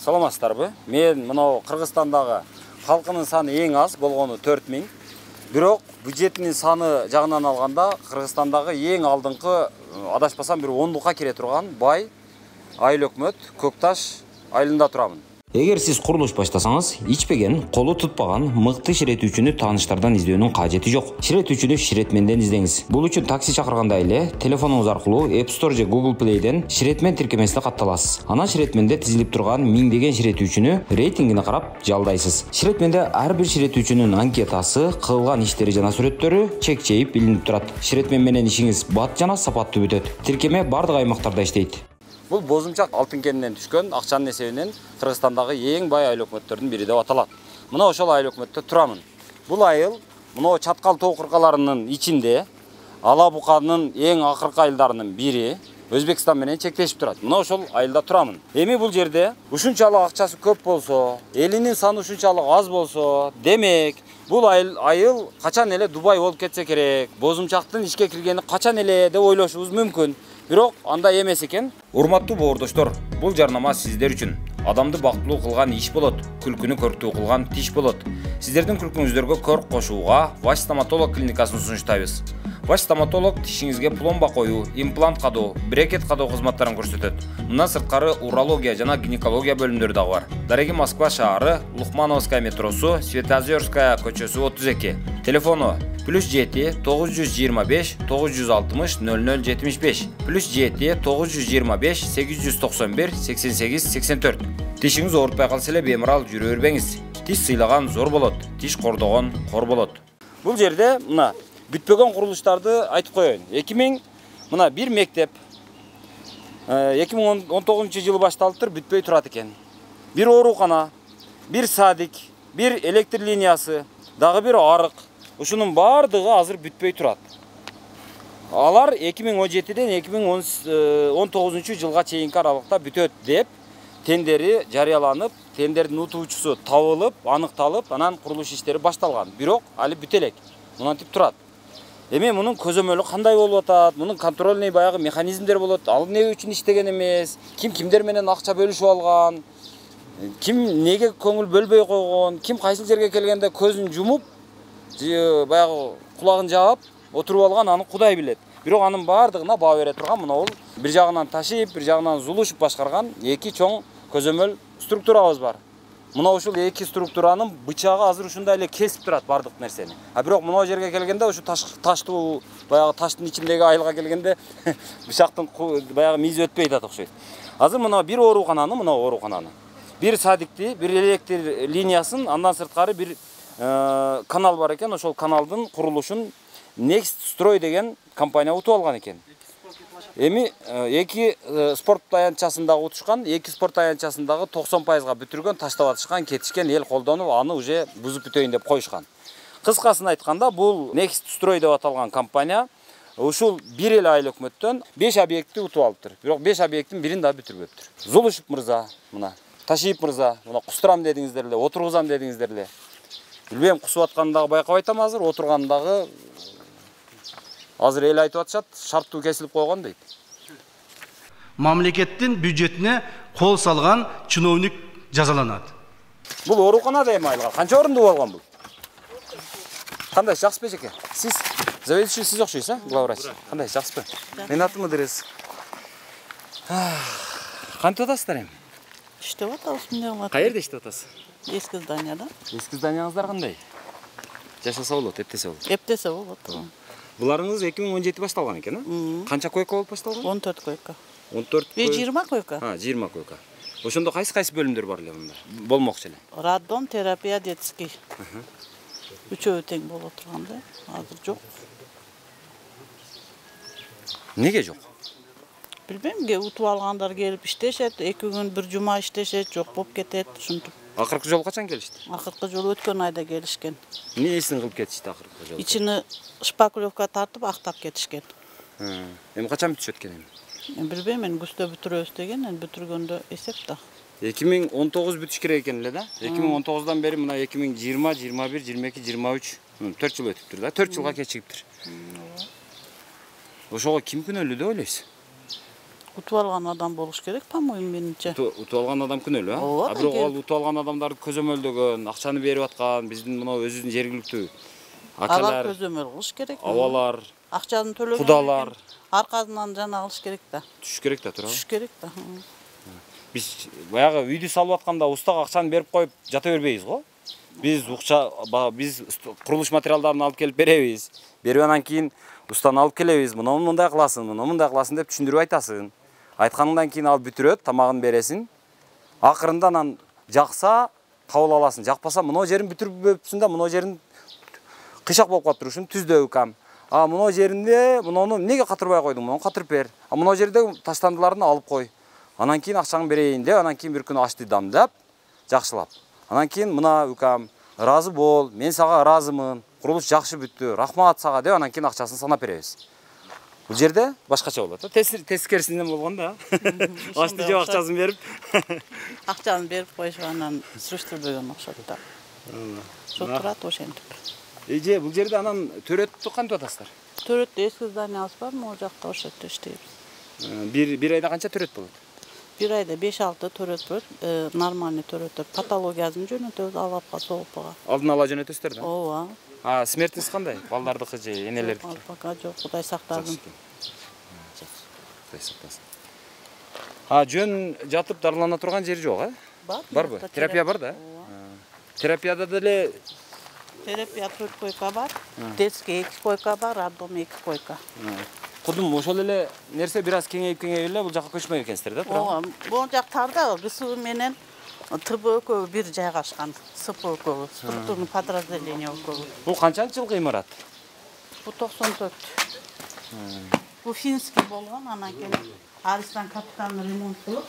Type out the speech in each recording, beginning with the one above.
Саламатсыздарбы? Мен мынау Кыргызстандагы халкынын саны эң аз болгону 4000. Бирок бюджетинин саны жагынан алганда Кыргызстандагы эң алдыңкы адашпасам бир 10-лукка кире турган бай айыл өкмөт Көкташ айылында турамын. Эгер сиз курулуш баштасаңыз, ичпеген, колу тутпаган мыкты ширетүүчүнү тааныштардан издөөнүн кажети жок. Ширетүүчүнү ширетменден издеңиз. Бул үчүн такси чакырганда эле телефонуңуз аркылуу App Store же Google Play'ден ширетмен тиркемесине катталасыз. Анан ширетменде тизилип турган миңдеген ширетүүчүнү рейтингине карап жалдайсыз. Ширетменде ар бир ширетүүчүнүн анкетасы, кылган иштери жана сүрөттөрү чек-чейип билинип турат. Ширетмен менен ишиңиз бат жана сапаттуу бүтөт. Тиркеме бардык аймактарда иштейт. Бул бозумчак алтын кенинен түшкөн акчанын эсебинен Кыргызстандагы эң бай айыл өкмөттөрдүн бири деп аталат. Мына ошол айыл өкмөттө турамын. Бул айыл мына Чаткал тоо кыркаларынын ичинде Ала-Буканын эң акыркы айылдарынын бири, Өзбекстан менен чектешип турат. Мына ошол айылда турамын. Эми бул жерде ушунчалык акчасы көп болсо, элинин саны ушунчалык аз болсо, демек бул айыл качан эле Дубай болуп кетсе керек, бозумчактын ишке киргени качан эле деп ойлошубуз мүмкүн. Бирок андай эмес экен. Урматтуу боордоштор, бул жарнама сиздер үчүн. Адамды бактылуу кылган иш болот, күлкүнү көрктүү кылган тиш болот. Сиздердин күлкүңүздөргө көрк кошууга Ваш стоматолог клиникасын сунуштайбыз. Ваш стоматолог тишиңизге пломба коюу, имплант кадоо, брекет кадоо кызматтарын көрсөтөт. Мындан сырткары урология жана гинекология бөлүмдөрү дагы бар. Дареги Москва шаары, Лухмановская метросу, Светозерская көчөсү 32. Телефону +7 925 960 0075 +7 925 891 88 84. Тишиңиз оорутпай калса эле беморал жүрө бербеңиз. Тиш сыйлаган зор болот, тиш кордогон кор болот. Бул жерде мына бүтпөгөн курулуштарды айтып коеюн. 2000 мына бир мектеп 2019-жылы башталыптыр, бүтпөй турат экен. Бир оорукана, бир садик, бир электр линиясы, дагы бир арык. Ушунун бардыгы азыр бүтпөй турат. Алар 2017-ден 2019 жылга чейинки аралыкта бүтөт деп тендери жарыяланып, тендердин утуучусу табылып, аныкталып, анан курулуш иштери башталган. Бирок али бүтө элек. Мынантип турат. Эми мунун көзөмөлү кандай болуп атат? Мунун контрольный баягы механизмдер болот. Ал эмне үчүн иштеген эмес? Ким кимдер менен акча бөлүшүп алган? Ким неге көңүл бөлбөй койгон? Ким кайсыл жерге келгенде көзүн жумуп, баягы кулагын жаап отуруп алган, аны Кудай билет. Бирок анын бардыгына баа бере турган мына бул бир жагынан ташип, бир жагынан зулушуп башкарган эки чоң көзөмөл структурабыз бар. Мына ушул эки структуранын бычагы азыр ушундай эле кесип турат бардык нерсени. Бирок мына жерге келгенде ушу таштуу баягы таштын ичиндеги айылга келгенде бычактын баягы мизи өтпөй атат окшойт. Азыр мына бир оорукананы, бир садикти, бир электр линиясын, андан сырткары бир канал бар экен. Ошол каналдын курулушун Next Stroy деген компания утуп алган экен. Эми эки спорт аянтчасындагы утушкан, эки спорт аянтчасындагы 90%га бүтүргөн, таштап атышкан, кетишкен, эл колдонуп, аны уже бузуп бүтөйүн деп коюшкан. Кыскасын айтканда, бул Next Stroy деп аталган компания ушул бир эле айыл өкмөттөн 5 объектти утуп алыптыр. Бирок 5 объекттин бирин да бүтүрбөптүр. Зулушуп мырза, мына Ташиев мырза, мына кустурам дедиңиздер эле, отургузам дедиңиздер эле. Билбейм, кусуп аткандагы байкап айтам азыр, отургандагы азыр эл айтып атышат, шарттуу кесилип койгон дейт. Мамлекеттин бюджетине кол салган чиновник жазаланат. Бул оорукана да эми айылга канча орундуу болгон бул? Кандай, жакшысызбы эжеке? Сиз заведующий сиз окшойсуз, а? Главврач. Кандай, жакшысызбы? Менин атым Ыдырыс. Кантип атасыздар эми? İşte atабыз, эмне кылат? Каерде иштеп атасыз? Эски зданияда. Эски зданияңыздар кандай? Жашаса болот, эптесе болот. Эптесе болот. Буларыңыз 2017 башталган экен, а? Канча койка болуп башталган? 14 койка. 14 Ve 20 койка. 20 койка. Ошондо кайсы бөлүмдөр бар эле мында? Болмокчу эле. Раддом, терапия, детский. Үчөө тең боло турганда, азыр жок. Неге жок? Билбейм, утуп алгандар келип иштешет, 2 күн бир жума иштешет, жок болуп кетет, ушинтип. Акыркы жолу качан келишти? Акыркы жолу өткөн айда келишкен. Эмнесин кылып кетишти акыркы жолу? Ичини шпаклевка тартып актап кетишкен. Эми качан бүтүшөт экен эми? Мен билбейм, мен күздө бүтүрөбүз деген, мен бүтүргөндө эсеп да. 2019 бүтүш керек экен эле да? 2019-дан бери мына 2020, 21, 22, 23, 4 жыл өтүптүр да? 4 жылга кечигиптир. Ошого ким күнөөлүү деп ойлойсуз? Утуп алган адам болуш керек, по-моему, менимче. Утуп алган адам күнөөлүү, Ооба, а бирок ал утуп алган адамдарды көзөмөлдөгөн, акчаны берип аткан биздин мына өзүбүздүн жергиликтүү Алар акалар, көзөмөл кылыш керек. абалар Акчаны төлөгөн Кудалар. аркасынан жана алыш керек да. түшүш керек да туурабы. Түшүш керек да. Биз баягы үйдү салып атканда устага акчаны берип коюп жата бербейбиз го. Биз биз курулуш материалдарын алып келип беребиз. Берип анан кийин устаны алып келебиз. Муну мындай кыласың деп түшүндүрүп айтасың. Айткандан кийин ал бүтүрөт, тамагын бересиң. Акырында анан жакса кабыл аласың, жакпаса мына жерин бүтүрүпсүң да, мына жерин кыйшак болуп калыптыр, ушуну түздө укам. А мына жеринде муну эмнеге катырбай койдуң? Муну катырып бер. А мына жерде таштандыларны алып кой. Анан кийин акчаңды берейин деп, анан кийин бир күнү ачты дамдап, жакшылап. Анан кийин мына укам, ыраазы бол, мен сага ыраазымын. Курулуш жакшы бүттү, рахмат сага деп, анан кийин акчасын санап беребиз. Бул жерде башкача болот. Тескерисинен болгон да. Ачты жеп акчасын берип. Акчаны берип коюшуп анан сүрүштүрбөгөн окшойт да. Сол турат ошентип. Эже бул жерде анан төрөттү кантип атасыздар? Төрөттө эски зданиясы бар, могу жакта ошентип иштейбиз. Бир айда канча төрөт болот? Бир айда 5-6 төрөт болот, нормальный төрөттөр. Патологиясын жөнөтөбүз, алапка, соопага. Алдын ала жөнөтөсүздөр да? Ооба. А смертиңиз кандай? Балдардыкы же энелердики? Ал пока жок, Кудай сактасын. Кудай сактасын. А жөн жатып дарылана турган жери жок, Барбы? Терапия бар да? Терапияда деле Терапия 4 койка бар, детский 2 койка бар, роддом 2 койка. Кудум ошол эле нерсе бир аз кеңейип эле бул жака көчмөк экенсиздер да, туурабы? Ооба, бул жактарда ГСУ менен ТБ экөө бир жайгашкан, СП экөө, структурный подразделение экөө. Бул канчанчы жылкы имарат? Бул 94. Бул финский болгон, анан кийин Аристан капитаны ремонт кылып.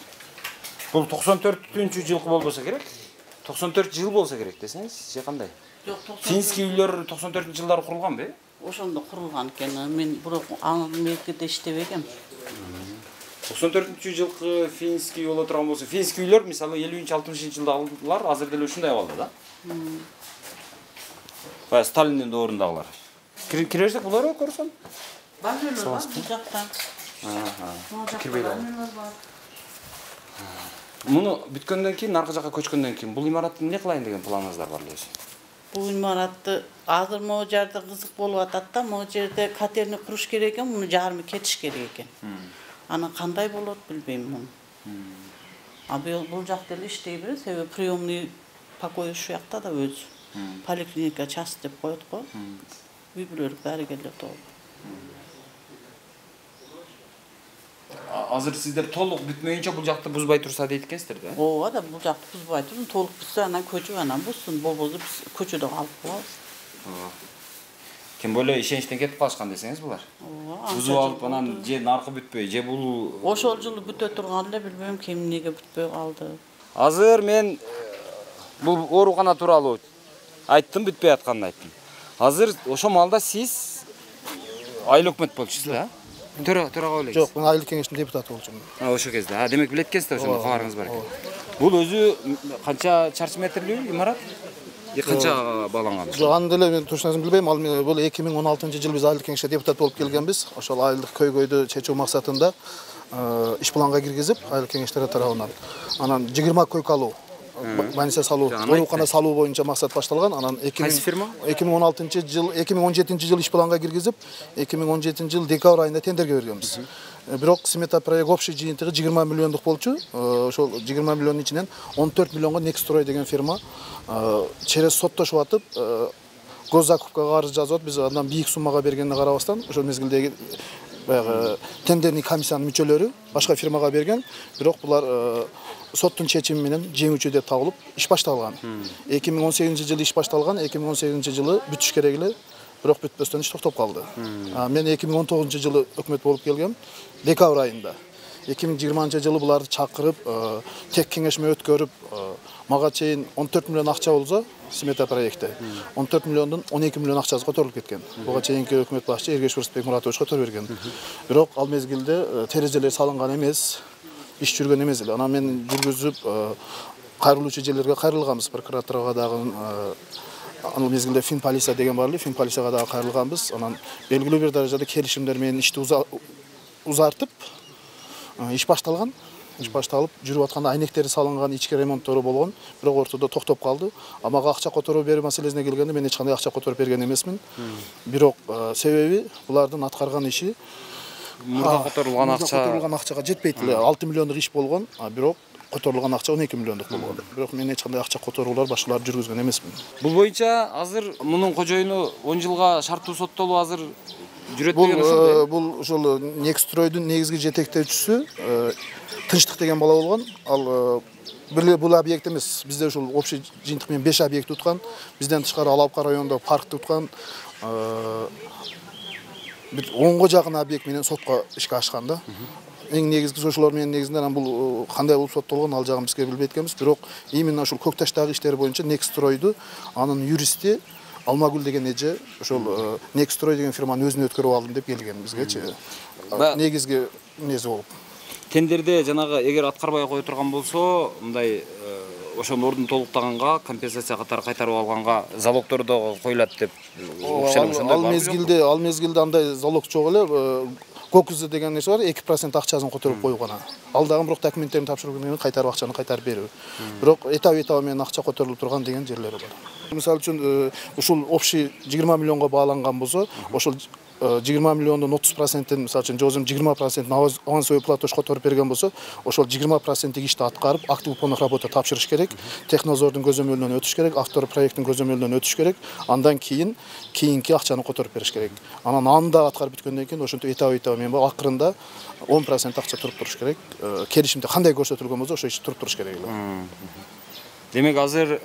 Бул 94-түнчү жылкы болбосо керек. 94 жыл болсо керек десеңиз, же кандай? Жок, 90. Финский үйлөр 94-жылдары курулганбы? Ошондо курулган экен. Мен бирок Америкада иштебегем. 94-жылкы финский боло турган болсо, финский үйлөр мисалы 50-60-жылдагылар азыр деле ушундай абалда да. Баягы Сталиндин доорундагылар. Киресек булар көрсөм. Базөлөр бар бул жактан. Кирбейли. Муну бүткөндөн кийин, аркы жакка көчкөндөн кийин бул имаратты эмне кылайын деген планыңыздар бар эле? Бул имаратты азыр могу жерде кызык болуп атат да, могу жерде котельный куруш керек экен, муну жарымы кетиш керек экен. Анан кандай болот билбейм муну. А бул жакта эле иштей берет, себеби приемный покой ушу жакта да өзү. Поликлиника час деп коет го. Үй-бүлөлүк дарыгерлер толуп. Азыр сиздер толук бүтмөйүнчө бул жакты бузбай турса дейт экенсиздер да? Ооба да, бул жакты бузбай турун, толук бүтсө анан көчүп анан бузсун, болбосо биз көчөдө калып калабыз. Тем более ишеничтен кетип калышкан десеңиз булар. Ооба. Бузуп алып анан же наркы бүтпөй, же бул Ошол жылы бүтө турган эле, билбейм ким эмнеге бүтпөй калды. Азыр мен бул оорукана тууралуу айттым, бүтпөй атканын айттым. Азыр ошо маалда сиз айыл өкмөт болчусуз да? Төрага элек. Жок, мен айылдык кеңештин депутаты болчумун. Ошо кезде. Демек билет экенсиз ошондо кабарыңыз бар экен. Бул өзү канча чарчы метрлүү имарат? Канча бааланган? Жок, аны деле мен точносын билбейм. Ал бул 2016-жыл биз айылдык кеңеште депутат болуп келгенбиз. Ошол айылдык көйгөйдү чечүү максатында иш планга киргизип, айылдык кеңештер тарабынан анан 20 койкалуу больница салуу, оорукана салуу боюнча максат башталган. Анан 2016-жыл, 2017-жыл иш планга киргизип, 2017-жыл декабрь айында тендерге бергенбиз. Бирок смета проект общий жыйынтыгы 20 миллиондук болчу. Ошол 20 миллиондун ичинен 14 миллионго Некстрой деген фирма через соттошуп атып, госзакупкага арыз жазып, биз андан бийик суммага бергенине карабастан, ошол мезгилдеги баягы тендерный комиссиянын мүчөлөрү башка фирмага берген. Бирок булар соттун чечими менен жеңүүчү деп табылып, иш башталган. 2018-жылы иш башталган, 2018-жылы бүтүш керек эле, бирок бүтпөстөн иш токтоп калды. Мен 2019-жылы өкмөт болуп келгем, декабрь айында. 2020-жылы буларды чакырып, тек кеңешме өткөрүп, мага чейин 14 миллион акча болсо, смета проекти. 14 миллиондун 12 миллион акчасы которулуп кеткен. Буга чейинки өкмөт башчы Эргеш Рысбек Муратович котор берген. Бирок ал мезгилде терезелер салынган эмес, иш жүргөн эмес эле. Анан мен жүргүзүп, кайрылуучу жерлерге кайрылганбыз, прокуратурага дагы ал мезгилде Фин полиция деген бар эле, Фин полицияга дагы кайрылганбыз. Анан белгилүү бир даражада келишимдер менен ишти узартып, иш башталган. Иш башталып, жүрүп атканда айнектери салынган, ички ремонттору болгон, бирок ортодо токтоп калды. Мага акча которуп берүү маселесине келгенде мен эч кандай акча которуп берген эмесмин. Бирок себеби булардын аткарган иши мурда которулган акчага жетпейт эле. 6 миллиондук иш болгон, бирок которулган акча 12 миллиондук болгон. Бирок мен эч кандай акча которуулар башкалар жүргүзгөн эмесмин. Бул боюнча азыр мунун кожоюну 10 жылга шарттуу соттолуп азыр жүрөт деген ошондой. Бул ошол Некстройдун негизги жетектөөчүсү Тынчтык деген бала болгон. Ал бул объект эмес. Бизде ушул общий жыйынтык менен 5 объект туткан. Бизден тышкары Алапка районунда парк туткан. Бир 10га жакын объект менен сотко ишке ашкан да. Эң негизгиси ошолор менен негизинде бул кандай болуп соттолгон ал жагын бизге билбей эткенбиз. Бирок именно ушул Көкташтагы иштер боюнча Некстройду анын юристи Алмагүл деген эже ошол Некстрой деген фирманы өзүнө өткөрүп алдым деп келген бизгечи. Негизги нези болуп. Тендерде жанагы эгер аткарбай кое турган болсо, мындай ошонун ордун толуктаганга, компенсация катары кайтарып алганга залогдор да коюлат деп. Ал мезгилде андай залог жок эле. Кокузы деген нерсе бар, 2% акчасын которуп коюп ана. Ал дагы бирок документтерин тапшырып кийин кайтарып акчаны кайтарып берүү. Бирок этап менен акча которулуп турган деген жерлери бар. Мисалы үчүн ушул общий 20 миллионго бааланган болсо, ошол 20 миллиондун 30%-ин мисалы үчүн жозум 20%-ин авансовый платеж которуп берген болсо, ошол 20%-ик ишти аткарып, акт выполненных работа тапшырыш керек, технадзордун көзөмөлүнөн өтүш керек, автор проекттин көзөмөлүнөн өтүш керек, андан кийинки акчаны которуп бериш керек. Анан анда аткарып бүткөндөн кийин ошентип этап менен акырында 10% акча туруп туруш керек. Келишимде кандай көрсөтүлгөн болсо, ошо иш туруп туруш керек эле. Демек азыр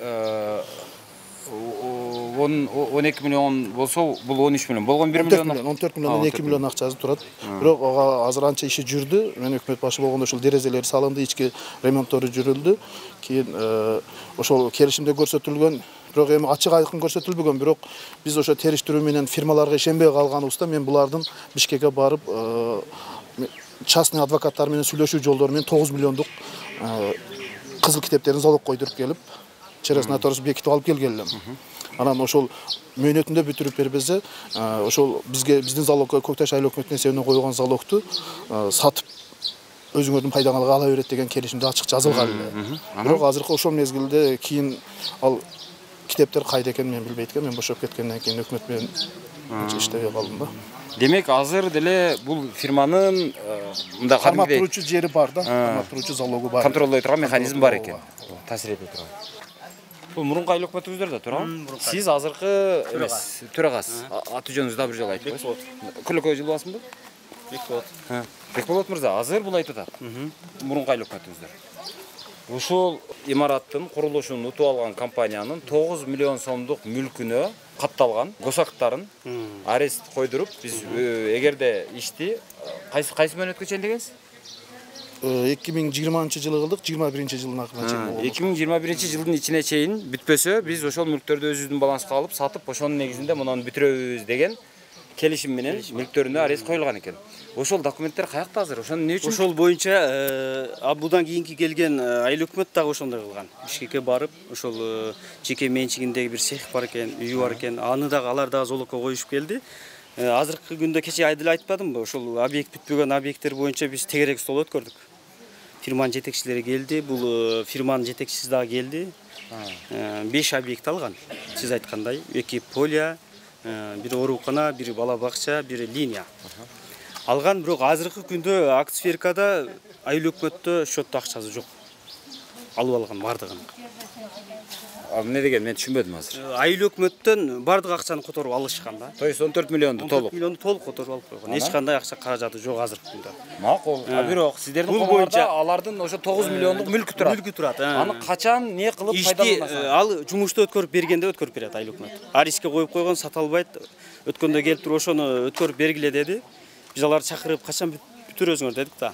12 миллион болсо, бул 13 миллион. Болгон 1 миллион. 14 миллион 2 миллион акчасы турат. Бирок ага азыр анча иши жүрдү. Мен өкмөт башы болгондо ошол дерезелери салынды, ички ремонттору жүрүлдү. Кийин ошол келишимде көрсөтүлгөн, бирок эми ачык айкын көрсөтүлбөгөн, бирок биз ошо териштирүү менен фирмаларга ишенбей калганыбызда мен булардын Бишкекке барып частный адвокаттар менен сүйлөшүү жолдору менен 9 миллиондук кызыл китептерин залог койдуруп келип, через нотариус бекитип алып келген элем. Анан ошол мөөнөтүндө бүтүрүп бербесе, ошол биздин залогко Көкташ айыл өкмөтүнүн эсебине койгон залогту сатып өзүңөрдүн пайдаңарга ала берет деген келишимде ачык жазылган эле. Бирок азыркы ошол мезгилде кийин ал китептер кайда экенин мен билбейт экенмин. Мен бошоп кеткенден кийин өкмөт менен иштебей калдым да. Демек азыр деле бул фирманын мындай кармап туруучу жери бар да, кармап туруучу залогу бар. Контролдой турган механизм бар экен. Таасир ете турган. Бул мурунку айыл өкмөтүңүздөрдө туурабы? Сиз азыркы эмес, төрагасы. Аты жөнүңүздү дагы бир жолу айтып коесуз. Күлөкөй жылбасынбы? Бекболот. Бекболот мырза, азыр бул айтып атат. Мурунку айыл өкмөтүңүздөр. Ушул имараттын курулушун утуп алган компаниянын 9 миллион сомдук мүлкүнө катталган госактарын арест койдуруп, биз эгерде ишти кайсы мөөнөткө чейин дегенсиз? 2020 кылдык, 21 жылдын акырына чейин. 2021 жылдын ичине чейин бүтпөсө, биз ошол мүлктөрдү өзүбүздүн баланска алып сатып, ошонун негизинде мунун бүтүрөбүз деген келишим менен мүлктөрүнө арест коюлган экен. Ошол документтер каякта азыр? Ошону эмне үчүн? Ошол боюнча абудан кийинки келген айыл өкмөт дагы ошондой кылган. Бишкекке барып, ошол жеке менчигиндеги бир цех бар экен, үйү бар экен. Аны дагы алар дагы залогко коюшуп келди. Азыркы күндө кече айдыл айтпадымбы? Ошол объект бүтпөгөн объекттер боюнча биз тегерек стол өткөрдүк. Фирманын жетекчилери келди, бул фирманын жетекчиси дагы келди. 5 объект алган. Сиз айткандай, 2 поля, бир оорукана, бир бала бакча, бир линия. Алган, бирок азыркы күндө Аксферкада айыл өкмөттө счетто акчасы жок. Алып алган бардыгын. Эмне деген мен түшүнбөдүм азыр. Айыл өкмөттөн бардык акчаны которуп алышкан да. То есть 14 миллионду толук. 14 миллионду толук которуп алып койгон. Эч кандай акча каражаты жок азыркы күндө. Макул. Бирок сиздердин колуңарда алардын ошо 9 миллиондук мүлкү турат. Мүлкү турат. Аны качан не кылып пайдаланасың? Ал жумушту өткөрүп бергенде өткөрүп берет айыл өкмөт. Ариске коюп койгон, сата албайт. Өткөндө келип туруп ошону өткөрүп бергиле деди. Биз аларды чакырып качан бүтүрөсүңөр дедик да.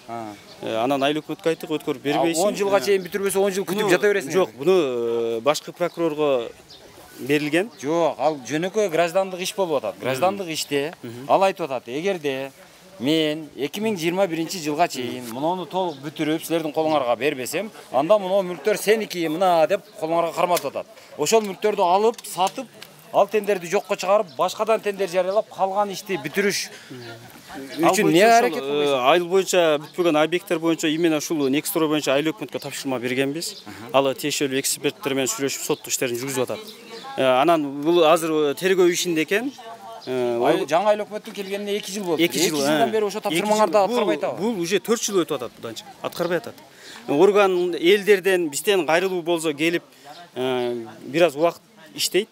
Анан айыл өкмөткө айттык, өткөрүп бербейсиң. 10 жылга чейин бүтүрбөсө 10 жыл күтүп жата бересиң. Жок, буну башкы прокурорго берилген. Жок, ал жөнөкөй граждандык иш болуп атат. Граждандык иште ал айтып атат, эгерде мен 2021 жылга чейин муну толук бүтүрүп силердин колуңарга бербесем, анда муну мүлктөр сеники мына деп колуңарга карматып атат. Ошол мүлктөрдү алып, сатып, ал тендерди жокко чыгарып, башкадан тендер жарыялап, калган ишти бүтүрүш үчүн эмне аракет кылбайсыз? Айыл боюнча бүтпөгөн объекттер боюнча именно ушул Нексторо боюнча айыл өкмөткө тапшырма бергенбиз. Ал тиешелүү эксперттер менен сүйлөшүп соттук иштерин жүргүзүп атат. Анан бул азыр тергөө ишинде экен. Жаңа айыл өкмөттүн келгенине 2 жыл болду. 2 жылдан бери ошо тапшырмаңарды аткарбай атабы? Бул уже 4 жыл өтүп атат будан чык. Аткарбай атат. Орган элдерден бизден кайрылуу болсо келип бир аз убакыт иштейт.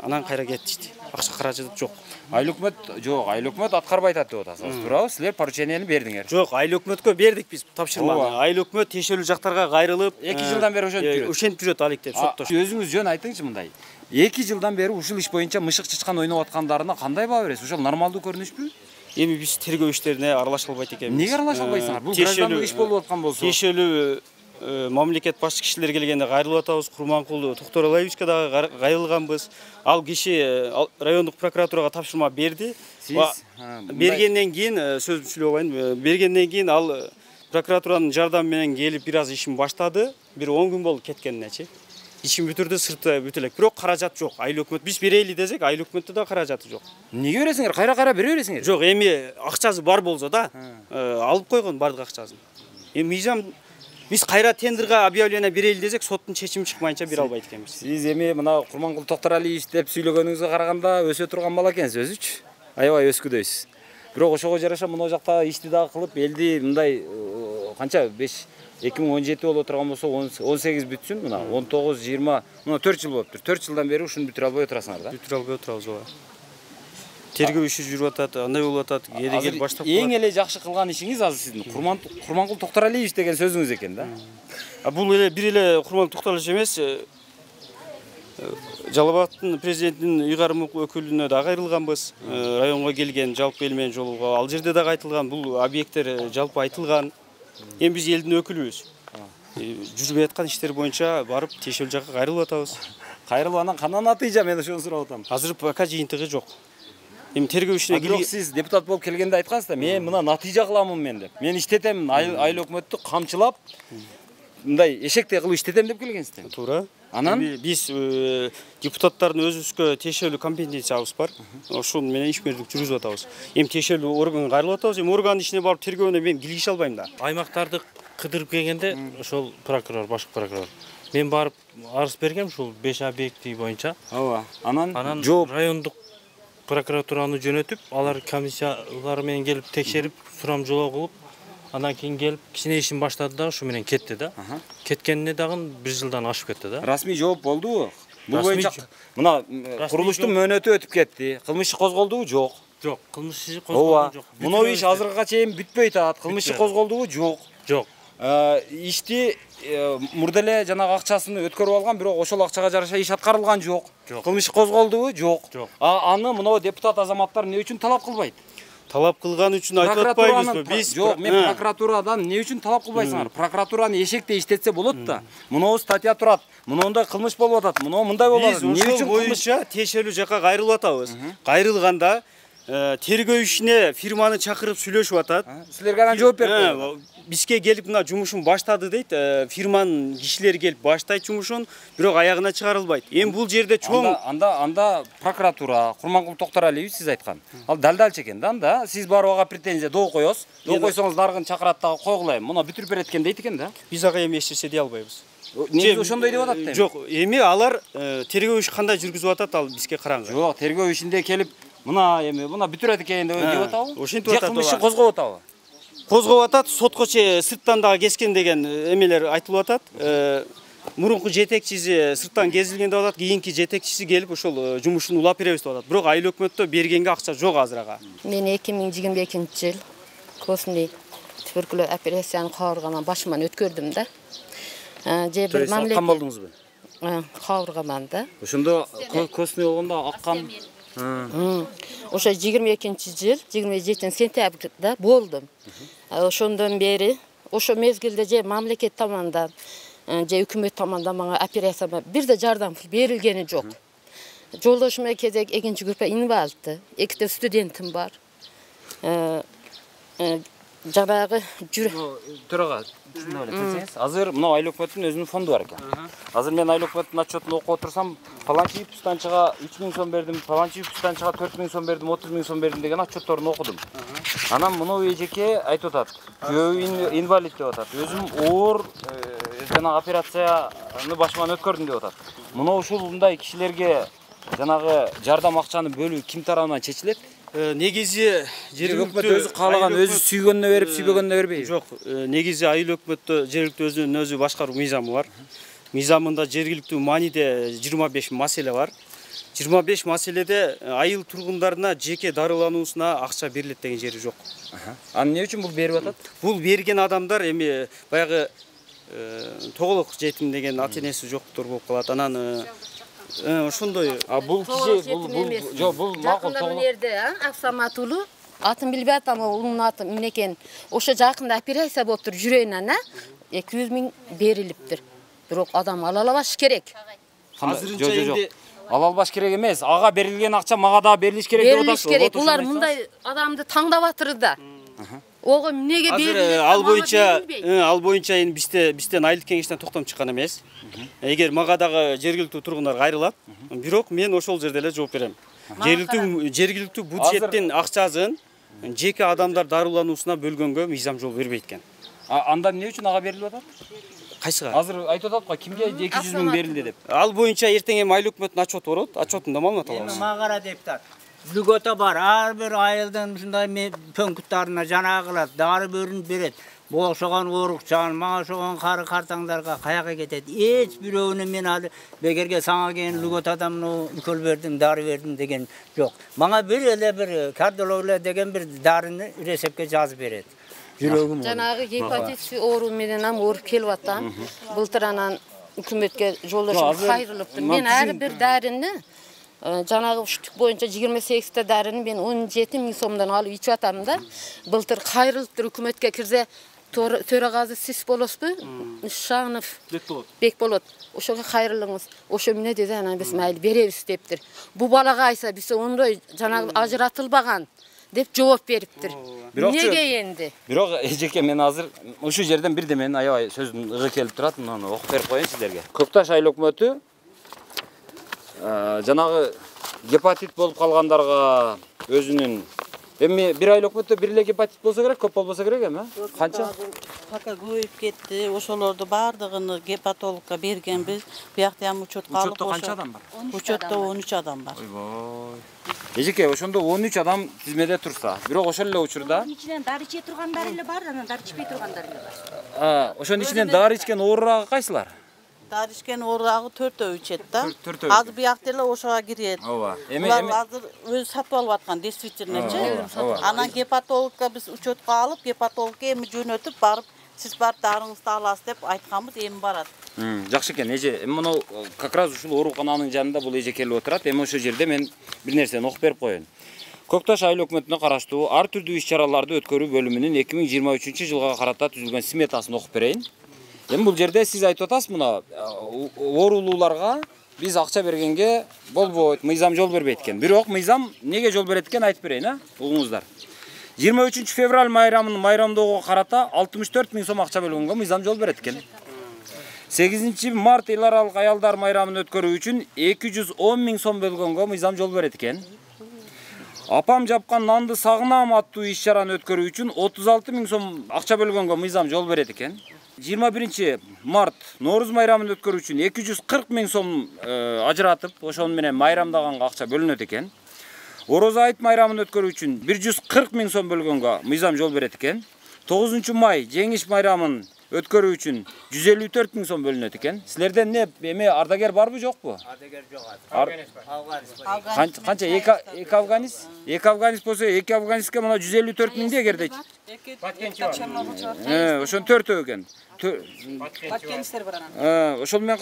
Анан кайра кетишти. Акча каражаты жок. Айыл өкмөт аткарбай атат деп атасыз. Туурабы? Силер поручениени бердиңер. Жок, айыл өкмөткө бердик биз тапшырманы. Айыл өкмөт тиешелүү жактарга кайрылып, 2 жылдан бери ошентип жүрөт. Ошентип жүрөт алектеп соттош. Өзүңүз жөн айтыңызчы мындай. 2 жылдан бери ушул иш боюнча мышык чычкан ойноп аткандарына кандай баа бересиз? Ошол нормалдуу көрүнүшпү? Эми биз тергөө иштерине аралаша албайт экенбиз. Эмнеге аралаша албайсыңар? Бул граждандык иш болуп аткан болсо. Тиешелүү мамлекет башчы кишилер келгенде кайрылып атабыз. Курманкул Токторалаевичке дагы кайрылганбыз. Ал киши райондук прокуратурага тапшырма берди. Сиз бергенден кийин сөзүмдү сүйлөп коеюн. Бергенден кийин ал прокуратуранын жардамы менен келип бир аз ишин баштады. Бир 10 күн болду кеткенинечи. Ишин бүтүрдү, сырты бүтө элек. Бирок каражат жок. Айыл өкмөт биз берели десек, айыл өкмөттө да каражаты жок. Эмнеге бересиңер? Кайра бере бересиңер? Жок, эми акчасы бар болсо да, алып койгон бардык акчасын. Эми мыйзам биз кайра тендерге объявление берели десек, соттун чечими чыкмайынча бере албайт экенбиз. Сиз эми мына Курманкул Токторалиевич деп сүйлөгөнүңүзгө караганда өсө турган бала экенсиз өзүчү. Аябай өскүдөйсүз. Бирок ошого жараша мына жакта ишти дагы кылып, элди мындай канча 2017 боло турган болсо 18 бүтсүн, мына 19, 20, мына 4 жыл болуптур. 4 жылдан бери ушуну бүтүрө албай отурасыңар да? Бүтүрө албай отурабыз ооба. Тергөө иши жүрүп атат, андай болуп атат, кээде баштап калат. Эң эле жакшы кылган ишиңиз азыр сиздин Курманкул Токторалиевич деген сөзүңүз экен да? Бул эле бир эле Курманкул Токторалиевич эмес, Жалал Абадтын президентинин ыйгарым өкүлүнө да кайрылганбыз. Районго келген жалпы эл менен жолугуп, ал жерде да айтылган, бул объекттер жалпы айтылган. Эми биз элдин өкүлүбүз. Жүрбөй аткан иштер боюнча барып тиешелүү жакка кайрылып атабыз. Кайрылып анан кандай натыйжа, мен ошону сурап атам. Азыр пока жыйынтыгы жок. Эми тергөө ишине бирок сиз депутат болуп келгенде айткансыз да, мен мына натыйжа кыламын мен деп. Мен иштетем, айыл өкмөттү камчылап, мындай эшектей кылып иштетем деп келгенсиз. Туура. Анан биз депутаттардын өзүбүзгө тиешелүү компетенциябыз бар. Ошол менен ишмердик жүргүзүп атабыз. Эми тиешелүү органга кайрылып атабыз. Эми органдын ишине барып тергөөнө мен киргише албайм да. Аймактарды кыдырып келгенде ошол прокурор, башкы прокурор. Мен барып арыз бергем ушул 5 объекти боюнча. Ооба. Анан жооп райондук прокуратураны жөнөтүп, алар комиссиялар менен келип текшерип, сурам жолоо кылып, андан кийин келип кичине ишин баштады да, ушу менен кетти да. Кеткенине дагы 1 жылдан ашып кетти да. Расмий жооп болдубу? Бул боюнча мына курулуштун мөөнөтү өтүп кетти. Кылмыш иши козголдубу? Жок. Жок, кылмыш иши козголгон жок. Муну иш азыркыга чейин бүтпөй атат. Кылмыш иши козголдубу? Жок. Жок. Ишти мурда эле жанагы акчасын өткөрүп алган, бирок ошол акчага жараша иш аткарылган жок. Кылмыш козголдубу? Жок. Аны мына депутат азаматтар эмне үчүн талап кылбайт? Талап кылган үчүн айтып атпайбызбы? Биз жок, мен прокуратурадан эмне үчүн талап кылбайсыңар? Прокуратураны эшектей иштетсе болот да. Мынау статья турат. Мындай кылмыш болуп атат. Мындай болуп атат. Эмне үчүн боюнча тиешелүү жакка кайрылып атабыз. Кайрылганда тергөө ишине фирманы чакырып сүйлөшүп атат. Силерге анан жооп берип бизге келип мына жумушун баштады дейт. Фирманын кишилери келип баштайт жумушун, бирок аягына чыгарылбайт. Эми бул жерде чоң анда прокуратура, Курманкул Токторалиевич сиз айткан. Ал далдалчы экен да, анда сиз барып ага претензия доо коесуз. Доо койсоңуз нарыгын чакырат дагы койгулайм. Муну бүтүрүп берет экен дейт экен да. Биз ага эми эч нерсе дей албайбыз. Негизи ошондой деп атат да. Жок, эми алар тергөө ишин кандай жүргүзүп атат, ал бизге караңгы. Жок, тергөө ишинде келип мына бүтүрөт экен деп атабы? Ошентип атат. Кылмыш ишин козгоп атабы? Козгоп атат, сотко сырттан дагы кескен деген эмелер айтылып атат. Мурунку жетекчиси сырттан кезилген деп атат, кийинки жетекчиси келип ошол жумушун улап беребиз деп атат. Бирок айыл өкмөттө бергенге акча жок азыр ага. Мен 2022 жыл косный туберкулез операцияны кабыргаман башыман өткөрдүм да. Же бир мамлекет болдуңузбу? Кабыргаман да. Ошондо косный болгондо аккан. Ошо 22 жыл 27 сентябрда болдум. Ошондон бери ошо мезгилде же мамлекет тамандан же өкмөт тамандан мага операцияга бир да жардам берилгени жок. Жолдошума кезек 2-группа инвалидти, 2 студентим бар. жанагы жүрө. Төрага түшүнүп эле келсеңиз. Азыр мына айлык өкмөттүн өзүнүн фонду бар экен. Азыр мен айлык өкмөттүн отчетун окуп отурсам, паланчы станцияга 3000 сом бердим, паланчы станцияга 4000 сом бердим, 30000 сом бердим деген отчетторун окудум. Анан муну эжеке айтып атат. Күйөөм инвалид деп атат. Өзүм оор жана операцияны башыман өткөрдүм деп атат. Муну ушундай кишилерге жанагы жардам акчаны бөлүү ким тарабынан чечилет? Негизи Жергиликтүү өзү каалаган, өзү сүйгөнүнө берип, сүйбөгөнүнө бербейби? Жок, негизи айыл өкмөттө жергиликтүү өзүнүн өзү башкаруу мыйзамы бар. Мыйзамында жергиликтүү мааниде 25 маселе бар. 25 маселеде айыл тургундарына жеке дарылануусуна акча берилет деген жери жок. Аны эмне үчүн бул берип атат? Бул берген адамдар эми баягы тоголок жетим деген ата энеси жоктор болуп калат. Анан ошондой. Бул киши бул макул тоголок. Аксамат уулу атын билбей атам, улунун аты эмне экен. Ошо жакында операция болуптур жүрөгүнөн, 200 000 берилиптир. Бирок адам ала албаш керек. Азырынча энди ала албаш керек эмес. Ага берилген акча мага да берилиш керек деп атат. Керек. Булар мындай адамды таңдап атыр да. Ого эмнеге берилет? Ал боюнча эми бизден айыл кеңештен токтом чыккан эмес. Эгер мага дагы жергиликтүү тургундар кайрылат, бирок мен ошол жерде эле жооп берем. Жергиликтүү бюджеттин акчасын жеке адамдар дарылануусуна бөлгөнгө мыйзам жол бербейт экен. Анда эмне үчүн ага берилип атат? Кайсыга? Азыр айтып атат го, кимге 200 000 берилди деп. Ал боюнча эртең эми айыл өкмөттүн отчету болот, отчетунда маалымат алабыз. Мага депутат. Льгота бар. Ар бир айылдын ушундай пөнкүттарына жанагылар дары бөрүнүп берет. Ошогон оорукчан, мага ошогон кары картаңдарга каяка кетет. Эч бирөөнү мен ал бегерге сага кийин льготадан укол бердим, дары бердим деген жок. Мага бир эле бир кардиология деген бир дарыны рецептке жазып берет. Жүрөгүм. Жанагы гепатит оору менен ооруп келип атам. Былтыр анан өкмөткө жолдошум кайрылыптыр. Мен ар бир дарыны жанагы уштук боюнча 28 та дарыны мен 17 000 сомдон алып ичип атам да. Былтыр кайрылыптыр өкмөткө кирсе төрагасы сиз болосузбу? Шанов Бек болот. Ошого кайрылыңыз. Ошо эмне деди, анан биз майыл беребиз дептир. Бу балага айса биз ондой жанагы ажыратылбаган деп жооп бериптир. Неге энди? Бирок эжеке мен азыр ушу жерден бир демен аябай сөздүн ыгы келип турат, муну окуп берип коеюн сиздерге. Көкташ айыл өкмөтү жанагы гепатит болуп калгандарга өзүнүн эми бир айыл өкмөттө бир эле гепатит болсо керек, көп болбосо керек эми? Канча? Пока көйүп кетти. Ошолорду бардыгын гепатологко бергенбиз. Биякта ham учетко алып. Учетто канча адам бар? Учетто 13 адам бар. Ойбой. Эжеке, ошондо 13 адам тизмеде турса, бирок ошол эле учурда ичинен дары иче тургандар эле бар, анан дары ичпей тургандар эле бар. Ошонун ичинен дары ичкен оорурагы кайсылар? Дары ичкен оорурагы 4өө ичет да. Азыр биякта эле ошого кирет. Ооба. Улар азыр өзү сатып алып аткан действительночи. Анан гепатологко биз учетко алып, гепатологко эми жөнөтүп барып, сиз барып дарыңызды аласыз деп айтканбыз, эми барат. Жакшы экен, эже. Эми муну как раз ушул оорукананын жанында бул эже келип отурат. Эми ошол жерде мен бир нерсени окуп берип коеюн. Көкташ айыл өкмөтүнө караштуу ар түрдүү иш-чараларды өткөрүү бөлүмүнүн 2023-жылга карата түзүлгөн сметасын окуп берейин. Эми бул жерде сиз айтып атасыз, мына оорулууларга биз акча бергенге болбойт, мыйзам жол бербейт экен. Бирок мыйзам неге жол берет экен айтып берейин, угуңуздар. 23 февраль майрамын майрамдоого карата 64 000 сом акча бөлгөнгө мыйзам жол берет экен. 8 март эл аралык аялдар майрамын өткөрүү үчүн 210 000 сом бөлгөнгө мыйзам жол берет экен. Апам жапкан нанды сагынам аттуу иш-чараны өткөрүү үчүн 36 000 сом акча бөлгөнгө мыйзам жол берет экен. 21 март Нооруз майрамын өткөрүү үчүн 240 000 сом ажыратып, ошону менен майрамдаганга акча бөлүнөт экен. Орозо айт майрамын өткөрүү үчүн 140 000 сом бөлгөнгө мыйзам жол берет экен. 9 май жеңиш майрамын өткөрүү үчүн 154 000 сом бөлүнөт экен. Силерден эми ардагер барбы жокпу? Ардагер жок. Канча эки афганист? Эки афганист болсо, эки афганистке мына 154 000 эгерде. Ошон 4 экен. Паткенистер бар анан. Ошол менен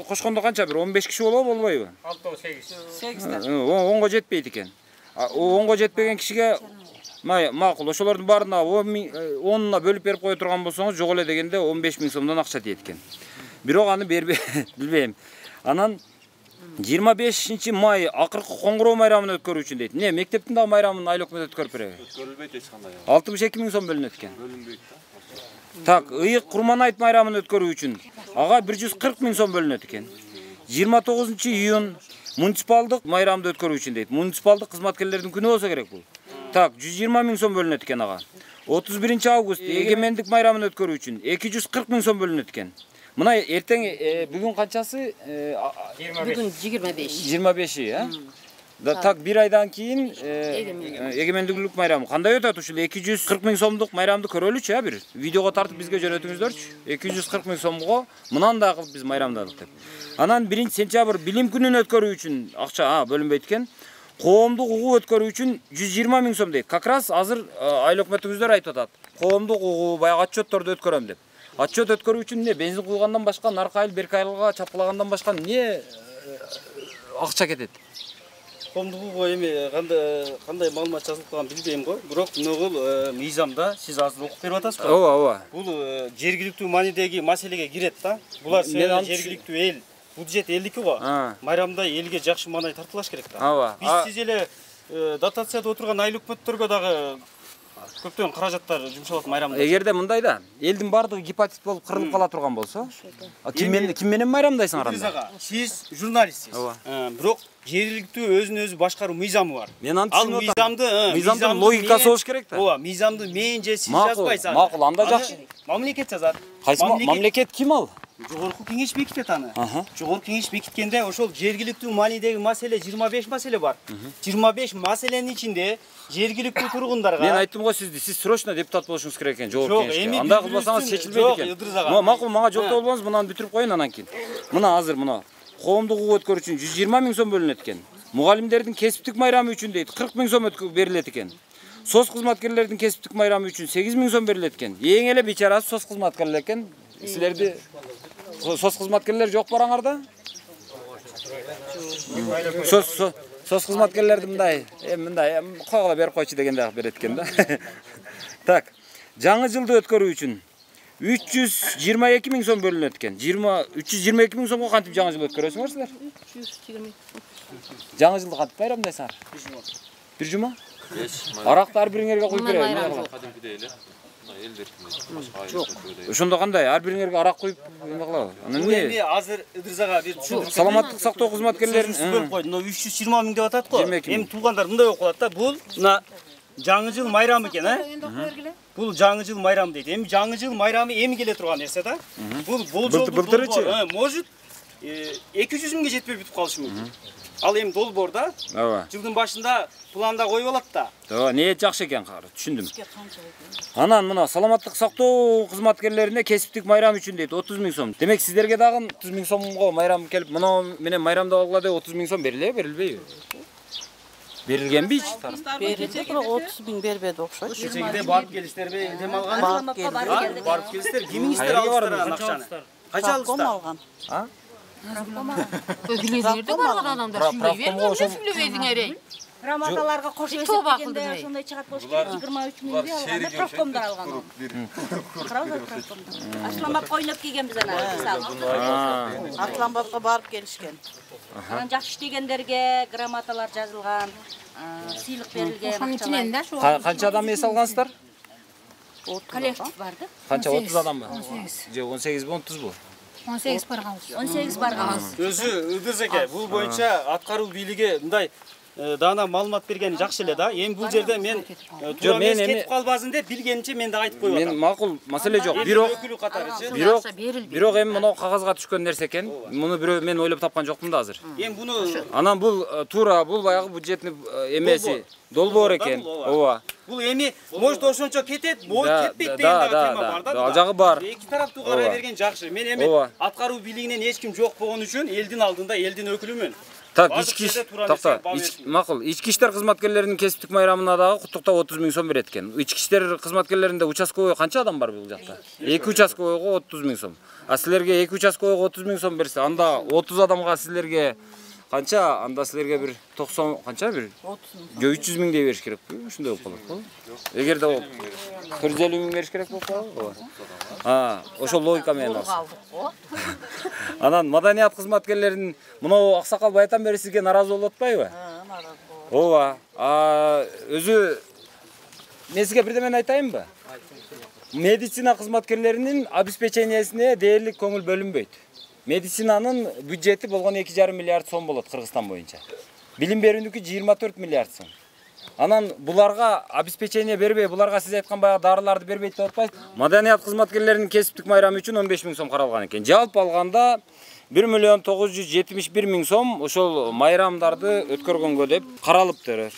кошкондо канча бир 15 киши болобу, болбойбу? 6. Онго жетпейт экен. Онго жетпеген кишиге макул, ошолордун баарына 10-на бөлүп берип кое турган болсоңуз, жок эле дегенде 15 000 сомдон акча тиет экен. Бирок аны бербей, билбейм. Анан 25 май акыркы коңгуроо майрамын өткөрүү үчүн дейт. Не, мектептин дагы майрамын айыл өкмөт өткөрүп береби? Өткөрүлбөйт эч кандай. 62 миң сом бөлүнөт экен. Бөлүнбөйт да. Так, ыйык Курманайт майрамын өткөрүү үчүн ага 140 миң сом бөлүнөт экен. 29 июнь муниципалдык майрамды өткөрүү үчүн дейт. Муниципалдык кызматкерлердин күнү болсо керек бул. Так, 120 миң сом бөлүнөт экен ага. 31 август эгемендик майрамын өткөрүү үчүн 240 миң сом бөлүнөт экен. Мына эртең бүгүн канчасы? Бүгүн 25. 25-и, а? Да, так, bir aydan keyin эгемендүүлүк майрамы. Кандай өтөт ушул 240 миң сомдук майрамды көрөлүчү, а бир видеого тартып бизге жөнөтүңүздөрчү. 240 миң сомго мындан да кылып биз майрамдадык деп. Анан 1 сентябрь билим күнүн өткөрүү үчүн акча бөлүнбөйт экен. Коомдук угуу өткөрүү үчүн 120 миң сом дейт. Как раз азыр айыл өкмөтүңүздөр айтып атат. Коомдук угуу баягы отчетторду өткөрөм деп. Отчет өткөрүү үчүн не бензин куйгандан башка, наркы айыл берки айылга чапкылагандан башка не акча кетет? Коомдук угуу эми кандай маалымат жазылып калган билбейм го. Бирок мынагул мыйзамда сиз азыр окуп берип атасыз го. Ооба, ооба. Бул жергиликтүү маанидеги маселеге кирет да. Булар жергиликтүү эл. Бюджет элдики го. Майрамда элге жакшы маанай тартылаш керек да. Ооба. Биз сиз эле дотацияда отурган айыл өкмөттөргө дагы көптөгөн каражаттар жумшалат майрамда. Эгерде мындай да, элдин бардыгы гепатит болуп кырылып кала турган болсо, ким менен майрамдайсың аранда? Сиз журналистсиз. Бирок жергиликтүү өзүн өзү башкаруу мыйзамы бар. Мен аны түшүнүп атам. Мыйзамдын логикасы болуш керек да. Ооба, мыйзамды мен же сиз жазбайсыз. Макул, анда жакшы. Мамлекет жазат. Кайсы мамлекет ким ал? Жогорку кеңеш бекитет аны. Жогорку кеңеш бекиткенде ошол жергиликтүү маанидеги маселе 25 маселе бар. 25 маселенин ичинде жергиликтүү тургундарга. Мен айттым го сизди, сиз срочно депутат болушуңуз керек экен, жогорку кеңешке. Анда кылбасаңыз чечилбейт экен. Макул, мага жооптоо болбоңуз, мынаны бүтүрүп коюн анан кийин. Мына азыр мына коомдук угуу өткөрүү үчүн 120 миң сом бөлүнөт экен. Мугалимдердин кесиптик майрамы үчүн дейт 40 миң сом берилет экен. Соц кызматкерлердин кесиптик майрамы үчүн 8 миң сом берилет экен. Эң эле бечара соц кызматкерлер экен. Силерди соц кызматкерлер жок бараңарда? Соц кызматкерлерди мындай койгула берип койчу дегенде берет экен да. Так, жаңы жылды өткөрүү үчүн 322 миң сом бөлүнөт экен. 322 миң сомго кантип жаңы жыл өткөрөсүңөр силер? 322. Жаңы жылды кантип байрамдайсыңар? Бир жума? Аракты ар бириңерге коюп береби. Ошондо кандай? Ар бириңерге арак коюп эме кылабы? Анан эмне? Эми азыр Ыдырзага бир саламаттык сактоо кызматкерлерин бөлүп койду. 320 миң деп атат го. Эми туугандар мындай окуп калат да. Бул мына жаңы жыл майрамы экен, Бул жаңы жыл майрамы дейт. Эми жаңы жыл майрамы эми келе турган нерсе да. Бул былтырчы. Может 200 миңге жетпей бүтүп калышы мүмкүн. Ал эми долбоорда жылдын башында планда коюп алат да. Ооба, ниет жакшы экен, түшүндүм. Анан мына саламаттык сактоо кызматкерлерине кесиптик майрам үчүн дейт 30 миң сом. Демек сиздерге дагы 30 миң сомго майрам келип, мына менен майрамда алгыла деп 30 миң сом берилбейби? Берилгенби? Берилди, бирок 30 миң бербеди окшойт. Кечегиде барып келиштерби, дем алган? Барып келиштер, кимиңиздер алыштыр акчаны? Канча алыштыр? А? Өкүлдөрдө барган адамдар сүйлөбөйсүңөр. Раматаларга кош эсептегенде ошондой чыгат болуш керек. 23 миңди алганда профкомдор алган. Асланбап койноп кийгенбиз ана мисалы. Асланбапка барып келишкен. Анан жакшы иштегендерге грамоталар жазылган, сыйлык берилген. Канча адам эс алгансыздар? Коллектив барды. Канча 30 адамбы? Же 18би, 30бу? 18 барганбыз. 18 барганбыз. Өзү Ыдырзаке, бул боюнча аткаруу бийлиги мындай даана маалымат бергени жакшы эле да. Эми бул жерде мен мен кетип калбасын деп билгенче мен да айтып коюп атам. Мен макул, маселе жок. Бирок эми мына кагазга түшкөн нерсе экен. Муну бирөө мен ойлоп тапкан жокмун да азыр. Эми буну анан бул туура бул баягы бюджетный эмеси долбоор экен. Ооба. Бул эми может ошончо кетет, может кетпейт деген тема бар да. Ал жагы бар. Эки тараптуу карай берген жакшы. Мен эми аткаруу бийлигинен эч ким жок болгон үчүн элдин алдында элдин өкүлүмүн. Так, макул, ички иштер кызматкерлеринин кесиптик майрамына дагы куттуктап 30 миң сом берет экен. Ички иштер кызматкерлеринде участковый канча адам бар бул жакта? 2 участковыйго 30 миң сом. А силерге 2 участковыйго 30 миң сом берсе, анда 30 адамга силерге канча? Анда силерге бир 90 канча бир 300 миңдей бериш керек. Ушундай болуп калат го. Эгерде ол 450 миң бериш керек болуп калат го. Ошол логика менен алсак. Анан маданият кызматкерлеринин мынау аксакал баятан бери сизге наразы болуп атпайбы? Ооба. Өзү мен сизге бирдемени айтайынбы? Медицина кызматкерлеринин обеспечениясине дээрлик көңүл бөлүнбөйт. Медицинанын бюджети болгон 2,5 миллиард сом болот Кыргызстан боюнча. Билим берүүнүкү 24 миллиард сом. Анан буларга обеспечение бербей, буларга сиз айткан баягы дарыларды бербейт деп атпайсыз. Маданият кызматкерлеринин кесиптик майрамы үчүн 15 000 сом каралган экен. Жалпы алганда 1,971,000 сом ошол майрамдарды өткөргөнгө деп каралыптыр.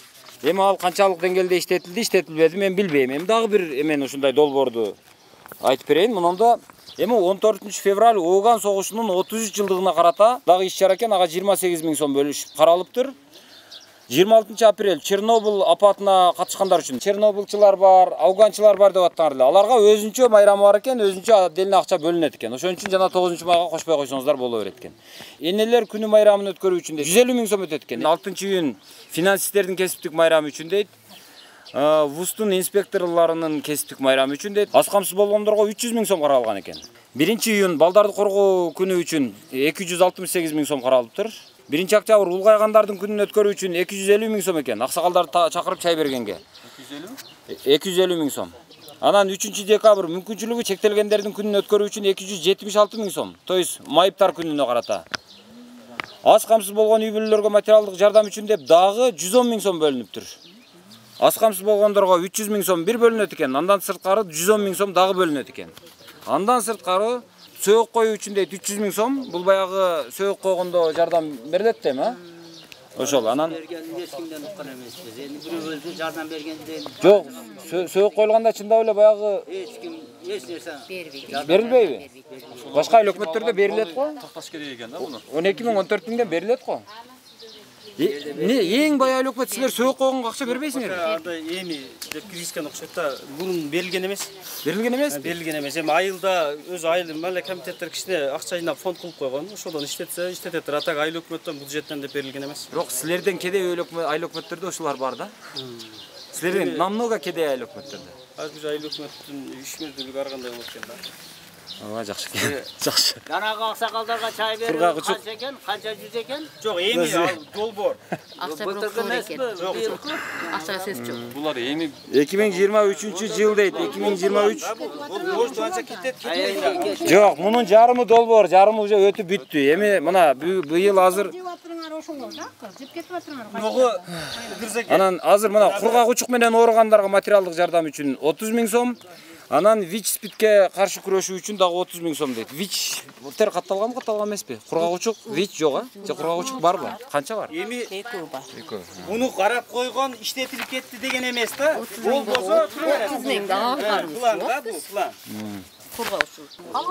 Эми ал канчалык деңгээлде иштетилди, иштетилбеди мен билбейм. Эми дагы бир эмен ушундай долбоорду айтып берейин. Мынында эми 14 февраль Ооган согушунун 33 жылдыгына карата дагы иш-чара экен, ага 28 000 сом бөлүш каралыптыр. 26 апрель Чернобыль апатына катышкандар үчүн чернобылчылар бар, ауганчылар бар деп аттаңар эле. Аларга өзүнчө майрамы бар экен, өзүнчө отдельно акча бөлүнөт экен. Ошон үчүн жана 9 майга кошпой койсоңуздар боло берет экен. Энелер күнү майрамын өткөрүү үчүн 150 000 сом өтөт экен. 6-июнь финансисттердин кесиптик майрамы үчүн дейт. ВУЗтун инспекторлорунун кесиптик майрамы үчүн дейт. Аз камсыз болгондорго 300 000 сом каралган экен. 1-июнь балдарды коргоо күнү үчүн 268 000 сом каралыптыр. 1-октябрь улгайгандардын күнүн өткөрүү үчүн 250 000 сом экен. Аксакалдарды чакырып чай бергенге. 250 000 сом. Анан 3-декабрь мүмкүнчүлүгү чектелгендердин күнүн өткөрүү үчүн 276 000 сом. То есть майыптар күнүнө карата. Аз камсыз болгон үй бүлөлөргө материалдык жардам үчүн деп дагы 110 000 сом бөлүнүптүр. Аз камсыз болгондорго 300 000 сом бир бөлүнөт экен. Андан сырткары 110 000 сом дагы бөлүнөт экен. Андан сырткары сөөк коюу үчүн дейт 300 000 сом. Бул баягы сөөк койгондо жардам берилет дейм, а? Ошол анан Ешкимден уккан эмеспиз. Эми бирөөбүзгө жардам бергенден жок, сөөк коюлганда чындап эле баягы эч ким эч нерсе берилбейби? Башка эл өкмөттөрдө берилет го. Такташ керек экен да муну. 12 000 берилет го. Эң бай эл өкмөт силер сөөк койгонго акча бербейсиңер. Анда эми деп киришкен окшойт да. Мунун берилген эмес. Берилген эмес? Берилген эмес. Эми айылда өз айыл мале комитеттер кичине акча жыйнап фонд кылып койгон. Ошодон иштетсе иштетет. Атак айыл өкмөттөн бюджеттен деп берилген эмес. Бирок силерден кедей айыл өкмөттөрдө ушулар бар да. Силерден намного кедей айыл өкмөттөрдө. Азыр айыл өкмөттүн ишмердүүлүгү ар кандай болот экен да. Ооба, жакшы экен. Жакшы. Жанагы аксакалдарга чай берүү канча экен? Канча жүз экен? Жок, эми долбоор. Акча жок. Акча сөз жок. Булар эми 2023 дейт. 2023. Может анча кетет. Жок, мунун жарымы долбоор, жарымы уже өтүп бүттү. Эми мына быйыл азыр анан азыр мына кургак менен ооругандарга материалдык жардам үчүн 30 000 сом. Анан ВИЧ-спидке каршы күрөшүү үчүн дагы 30 000 сом дейт. ВИЧ тер катталганбы, катталган эмеспи? Кургак ВИЧ жок, а? Же кургак барбы? Канча бар? Эми 2 бар. Муну карап койгон, иштетилип кетти деген эмес да. Болбосо тура берет. План да, бул план.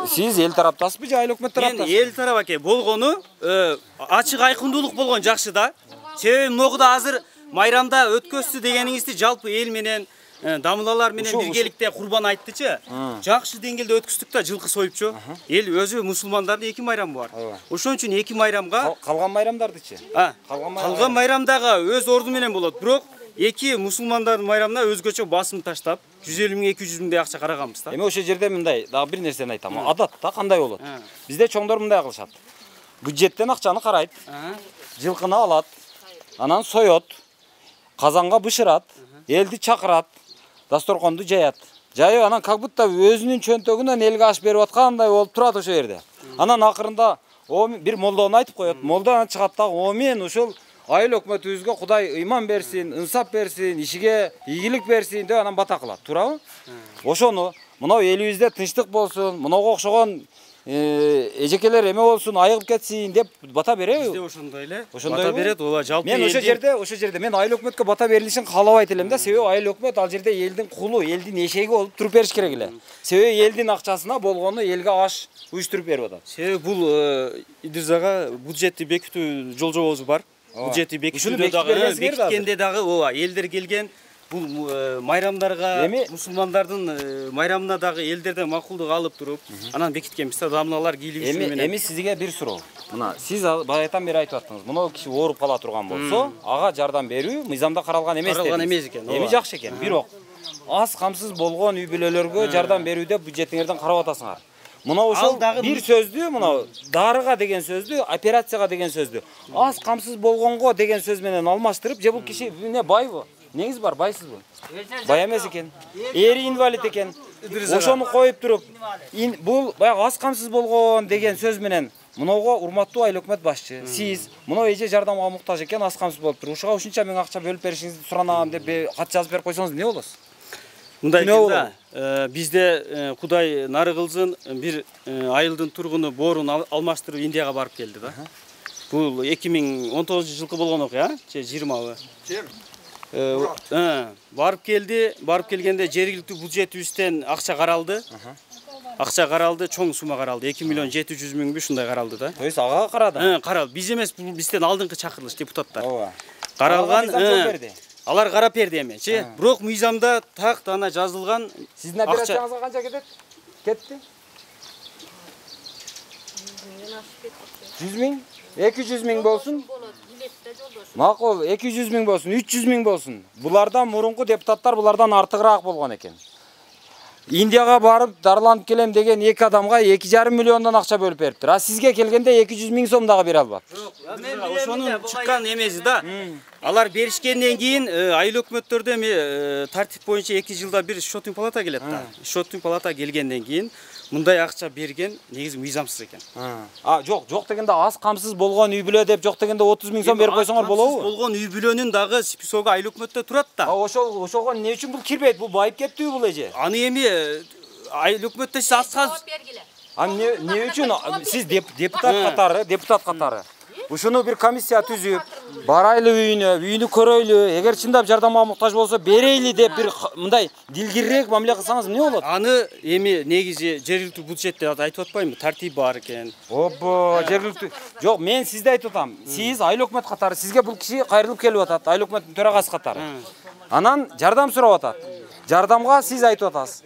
Сиз эл тараптасызбы же айыл өкмөт тараптасызбы? Мен эл тарап аке болгону ачык айкындуулук болгон жакшы да. Себеби могуда азыр майрамда өткөздү дегениңизди жалпы эл менен дамылалар менен биргеликте курбан айттычы. Жакшы деңгээлде өткөздүк да, жылкы союпчу. Эл өзү мусулмандардын 2 майрамы бар. Ошон үчүн 2 майрамга калган майрамдардычы? Калган майрамдагы өз орду менен болот. Бирок 2 мусулмандардын майрамына өзгөчө басым таштап 150 000 200 000 акча караганбыз да. Эми ошол жерде мындай дагы бир нерсени айтам. Адатта кандай болот? Бизде чоңдор мындай кылышат. Бюджеттен акчаны карайт. Жылкыны алат. Анан соёт. Казанга бышырат. Элди чакырат. Дасторконду жаят. Жайып анан как будто өзүнүн чөнтөгүнөн элге аш берип аткандай болуп турат ошол жерде. Анан акырында бир молдону айтып коет. Молдо чыгат дагы: "О мен ушул айыл өкмөтүбүзгө Кудай ыйман берсин, ынсап берсин, ишиге ийгилик берсин" деп анан бата кылат. Туурабы? Ошону мынау элибизде тынчтык болсун, мынауга окшогон эжекелер эме болсун, айыгып кетсин деп бата береби? Бизде ошондой эле. Бата берет, ооба, жалпы мен ошол жерде мен айыл өкмөткө бата берилишин каалабайт элем да. Себеби айыл өкмөт ал жерде элдин кулу, элдин эшеги болуп туруп бериш керек эле. Себеби элдин акчасына болгону элге аш уюштуруп берип атат. Себеби бул Идирзага бюджетти бекитүү жол-жобобуз бар. Бюджетти бекитүүдө дагы бекиткенде дагы ооба, элдер келген. Бул майрамдарга, мусулмандардын майрамына дагы элдерден макулдук алып туруп, анан бекиткенбиз да, дамлалар кийлип жүрүшү менен. Эми сизге бир суроо. Мына сиз баягыдан бери айтып аттыңыз. Мына киши ооруп кала турган болсо, ага жардам берүү мыйзамда каралган эмес дедиңиз. Каралган эмес экен. Эми жакшы экен. Бирок аз камсыз болгон үй бүлөлөргө жардам берүүдө бюджетиңерден карап атасыңар. Мына ошол бир сөздү, мына дарыга деген сөздү, операцияга деген сөздү аз камсыз болгонго деген сөз менен алмаштырып, же бул киши эмне байбы? Неңиз бар, байсызбы? Бай эмес экен. Эри инвалид экен. Ошону коюп туруп, бул баягы аз камсыз болгон деген сөз менен мынауга урматтуу айыл өкмөт башчы, сиз мынау эже жардамга муктаж экен, аз камсыз болуп туруп, ушуга ушунча миң акча бөлүп беришиңизди суранам деп кат жазып берип койсоңуз эмне болосуз? Мындай экен да, бизде Кудай нары кылсын, бир айылдын тургуну боорун алмаштырып Индияга барып келди да. Бул 2019-жылкы болгон окуя, же 20-бы? Барып келди, барып келгенде жергиликтүү бюджетибизден акча каралды. Акча каралды, чоң сума каралды. 2 миллион 700 миңбү ушундай каралды да. То есть ага карады. Каралды. Биз эмес, бул бизден алдыңкы чакырылыш депутаттар. Каралган, алар карап берди эми. Бирок мыйзамда так ана жазылган. Сиздин операцияңызга канча кетет? Кетти? 100 миң? 200 миң болсун? Макул, 200 миң болсун, 300 миң болсун. Булардан мурунку депутаттар булардан артыгыраак болгон экен. Индияга барып дарыланып келем деген 2 адамга 2,5 миллиондон акча бөлүп бериптир. А сизге келгенде 200 миң сом дагы бере албап. Ошонун чыккан эмеси да. Алар беришкенден кийин айыл өкмөттөрдө эми тартип боюнча 2 жылда бир счетный палата келет да. Счетный палата келгенден кийин мындай акча берген негизи мыйзамсыз экен. Жок дегенде аз камсыз болгон үй бүлө деп, жок дегенде 30 миң сом берип койсоңор болобу? Камсыз болгон үй бүлөнүн дагы списогу айыл өкмөттө турат да. Ошого эмне үчүн бул кирбейт? Бул байып кеттиби бул эже? Аны эми айыл өкмөттө сиз аз эмне үчүн сиз депутат катары ушуну бир комиссия түзүп, барайлы үйүнү көрөйлү, эгер чындап жардамга муктаж болсо берейли деп бир мындай дилгирирээк мамиле кылсаңыз эмне болот? Аны эми негизи жергиликтүү бюджетте айтып атпаймынбы, тартип бар экен. Опо, жергиликтүү. Жок, мен сизди айтып атам. Сиз айыл өкмөт катары, сизге бул киши кайрылып келип атат, айыл өкмөттүн төрагасы катары. Анан жардам сурап атат. Жардамга сиз айтып атасыз.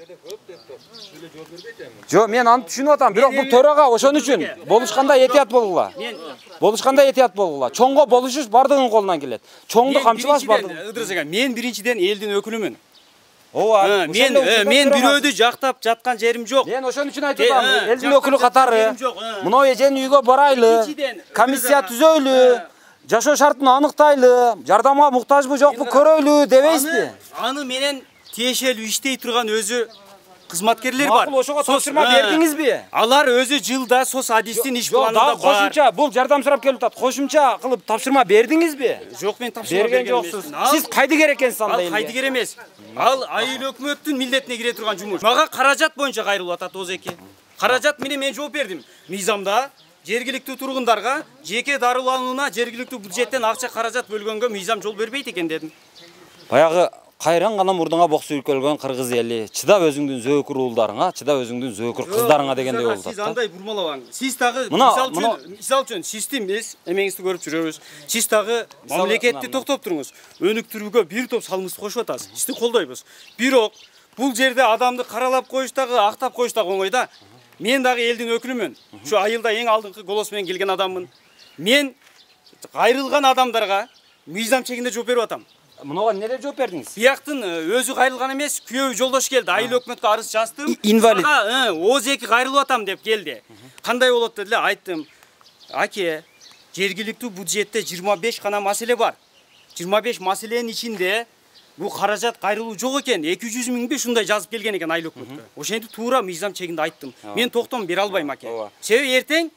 Жок, мен аны түшүнүп атам, бирок бул төрага ошон үчүн болушканда этият болгула. Чоңго болушуш бардыгынын колунан келет. Чоңду камчылаш бардыгы. Мен биринчиден элдин өкүлүмүн. Мен бирөөдү жактап жаткан жерим жок. Мен ошон үчүн айтып атам, элдин өкүлү катары мына эженин үйгө барайлы, комиссия түзөйлү, жашоо шартын аныктайлы, жардамга муктажбы жокпу көрөйлү дебейсизби? Аны менен тиешелүү иштей турган өзү кызматкерлер бар. Макул, ошого тапшырма бердиңизби? Алар өзү жылда сос адистин иш планында бар. Кошумча, бул жардам сурап келип атат. Кошумча кылып тапшырма бердиңизби? Жок, мен тапшырма берген жоксуз. Сиз кайдыгер экенсиз анда эле. Ал кайдыгер эмес. Ал айыл өкмөттүн милдетине кире турган жумуш. Мага каражат боюнча кайрылып атат озеки. Каражат менен мен жооп бердим. Мыйзамда жергиликтүү тургундарга жеке дарыланууна жергиликтүү бюджеттен акча каражат бөлгөнгө мыйзам жол бербейт экен дедим. Баягы кайран гана мурдуңа бок сүйркөлгөн кыргыз эли, чыдап өзүңдүн зөөкүр уулдарыңа, чыдап өзүңдүн зөөкүр кыздарыңа дегендей болду. Сиз андай бурмалабаң. Сиз дагы мисал үчүн систем эмес, эмеңизди көрүп жүрөбүз. Сиз дагы мамлекетти токтоп туруңуз. Өнүктүрүүгө бир топ салымыңызды кошуп атасыз. Сизди колдойбуз. Бирок бул жерде адамды каралап коюш дагы, актап коюш дагы оңой да. Мен дагы элдин өкүлүмүн. Ушу айылда эң алдыңкы голос менен келген адаммын. Мен кайрылган адамдарга мыйзам чегинде жооп берип атам. Мынага эмне деп жооп бердиңиз? Бияктын өзү кайрылган эмес, күйөөбү жолдош келди. Айыл өкмөткө арыз жаздым. Инвалид. Озеки кайрылып атам деп келди. Кандай болот деп эле айттым. Аке, жергиликтүү бюджетте 25 гана маселе бар. 25 маселенин ичинде бул каражат кайрылуу жок экен. 200 миңби ушундай жазып келген экен айыл өкмөткө. Ошентип туура мыйзам чегинде айттым. Мен токтом бере албайм аке. Себеби эртең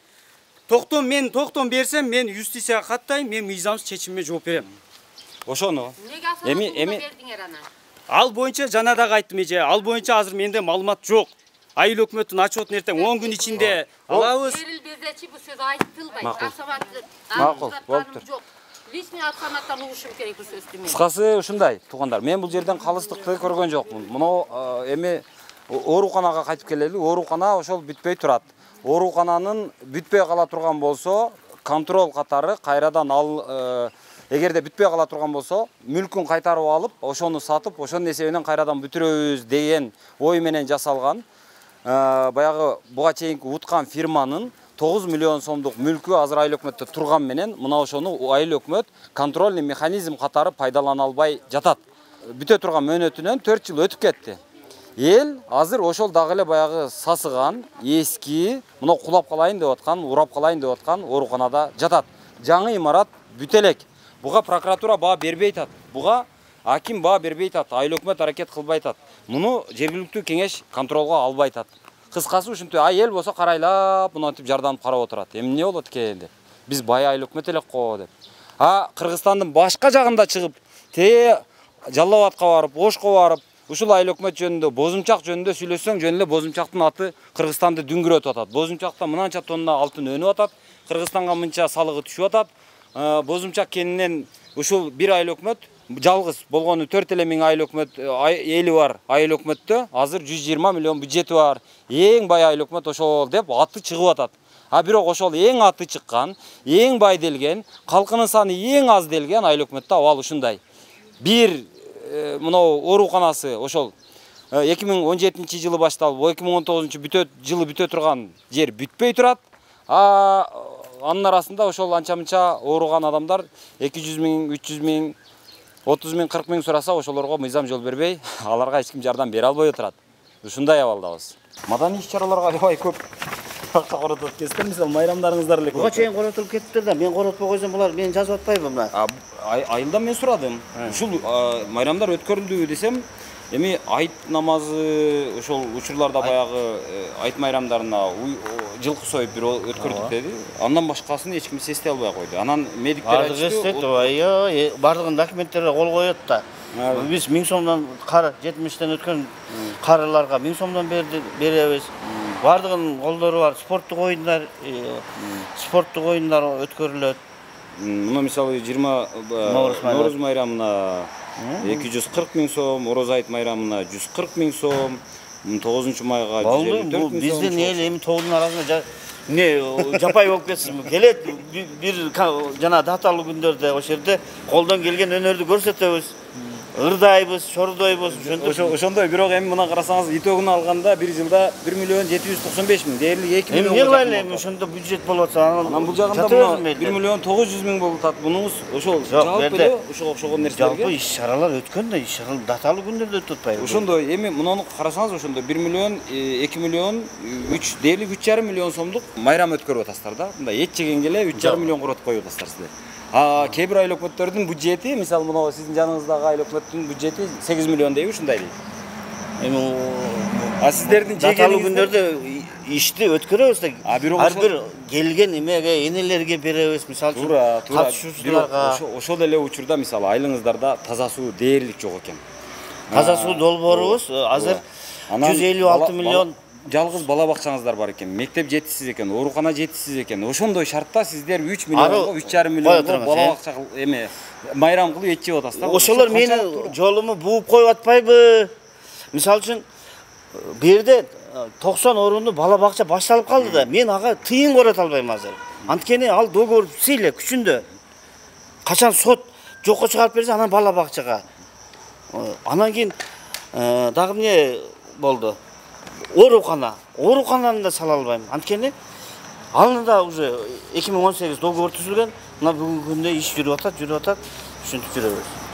мен токтом берсем, мен юстицияга каттайм, мен мыйзамсыз чечимге жооп берем. Ошону. Эми ал боюнча жана дагы айттым эже. Ал боюнча азыр менде маалымат жок. Айыл өкмөттүн отчетун эртең 10 күн ичинде алабыз. Берилбезечи бул сөз айтылбайт. Макул, болуптур. Личный автоматтан угушум керек бул сөздү мен. Кыскасы ушундай, туугандар. Мен бул жерден калыстыкты көргөн жокмун. Мына эми ооруканага кайтып келели. Оорукана ошол бүтпөй турат. Оорукананын бүтпөй кала турган болсо, контроль катары кайрадан ал эгерде бүтпөй кала турган болсо, мүлкүн кайтарып алып, ошону сатып, ошонун эсебинен кайрадан бүтүрөбүз деген ой менен жасалган. Баягы буга чейинки уткан фирманын 9 миллион сомдук мүлкү азыр айыл өкмөттө турган менен, мына ошону айыл өкмөт контрольный механизм катары пайдалана албай жатат. Бүтө турган мөөнөтүнөн 4 жыл өтүп кетти. эл азыр ошол дагы эле баягы сасыган, эски, мына кулап калайын деп аткан, урап калайын деп аткан ооруканада жатат. Жаңы имарат бүтө элек. Буга прокуратура баа бербей атат. Буга аким баа бербей атат. Айыл өкмөт аракет кылбай атат. Муну жергиликтүү кеңеш контролго албай атат. Кыскасы ушинтип эл болсо карайлап, мынтип жардамып карап отурат. Эмне болот экен деп. Биз бай айыл өкмөт элек го деп. Кыргызстандын башка жагында чыгып, Жалал Абадка барып, Ошко барып, ушул айыл өкмөт жөнүндө, Бозумчак жөнүндө сүйлөшсөң, жөн эле Бозумчактын аты Кыргызстанды дүңгүрөтүп атат. Бозумчакта мынанча тонна алтын өнүп атат, Кыргызстанга мынча салыгы түшүп атат. Бозумчак кенинен ушул бир айыл өкмөт, жалгыз болгону 4 миң айыл өкмөт эли бар айыл өкмөттө азыр 120 миллион бюджети бар. Эң бай айыл өкмөт ошол деп аты чыгып атат. Бирок ошол эң аты чыккан, эң бай делген, калкынын саны эң аз делген айыл өкмөттө абал ушундай. Бир мынау ооруканасы ошол 2017 жылы башталып, 2019 жылы бүтө турган жер бүтпөй турат. Анын арасында ошол анча-мынча ооруган адамдар 200 миң, 300 миң, 30 миң, 40 миң сураса ошолорго мыйзам жол бербей, аларга эч ким жардам бере албай отурат. Ушундай абалдабыз. Маданий иш-чараларга аябай көп акча коротуп кетсиздер, мисалы майрамдарыңыздар эле. Буга чейин коротулуп кеттиптир да, мен коротпой койсом булар мени жазып атпайбы мына? Айылда мен сурадым. Ушул майрамдар өткөрүлдүбү десем, эми айт намазы ошол учурларда баягы айт майрамдарына жылкы союп бир өткөрдүк деди. Андан башкасын эч ким эстей албай койду. Анан медиктер айтты, бардыгын документтерге кол коет да. Биз 1000 сомдон кар 70тен өткөн карыларга 1000 сомдон беребиз. Бардыгын колдору бар, спорттук оюндар өткөрүлөт. Мына мисалы 20 Нооруз майрамына 240 миң сом, Ороз айт майрамына 140 миң сом, 9 майга 154 миң сом. Биздин эл эми тоодун арасында жапай болуп кетсин. Келет бир жана даталуу күндөрдө ошол жерде колдон келген өнөрдү көрсөтөбүз. Ырдайбыз, чордойбуз, ошондой. Бирок эми мына карасаңыз, итөгүн алганда бир жылда 1 миллион 795 миң, дээрлик 2 миллион. Эмне кылайлы, ошондо бюджет болуп атса, анан бул жагында 1 миллион 900 миң болуп атат. Бунуңуз ошол жалпы эле ошого окшогон нерселерге. Жалпы иш-чаралар өткөн да, иш-чаралар даталуу күндөрдө өтүп атпайбы. Ошондой. Эми мунуну карасаңыз, ошондо 1 миллион 2 миллион 3 дээрлик 3,5 миллион сомдук майрам өткөрүп атасыздар да. Мында эт жегенге эле 3,5 миллион коротуп коюп атасыздар силер. Кээ бир айыл өкмөттөрдүн бюджети, мисалы мына сиздин жаныңыздагы айыл өкмөттүн бюджети 8 миллион дейби, ушундай дейт. Эми сиздердин даталуу күндөрдө ишти өткөрөбүз да. Ар бир келген эмеге, энелерге беребиз, мисалы үчүн катышуучуларга. Ошол эле учурда мисалы айылыңыздарда таза суу дээрлик жок экен. Таза суу долбоорубуз азыр 156 миллион. Жалгыз бала бакчаңыздар бар экен, мектеп жетишсиз экен, оорукана жетишсиз экен. Ошондой шартта сиздер 3 миллионго, 3,5 миллионго бала бакча эме майрам кылып эт жеп атасыздар. Ошолор менин жолуму бууп коюп атпайбы? Мисалы үчүн берде 90 орунду бала бакча башталып калды да, мен ага тыйын корото албайм азыр. Анткени ал договор сыйлы күчүндө. Качан сот жокко чыгарып берсе, анан бала бакчага. Анан кийин дагы эмне болду? Оорукананы да сала албайм. Анткени аны да уже 2018 договор түзүлгөн. Мына бүгүнкү күндө иш жүрүп атат, ушинтип жүрөбүз.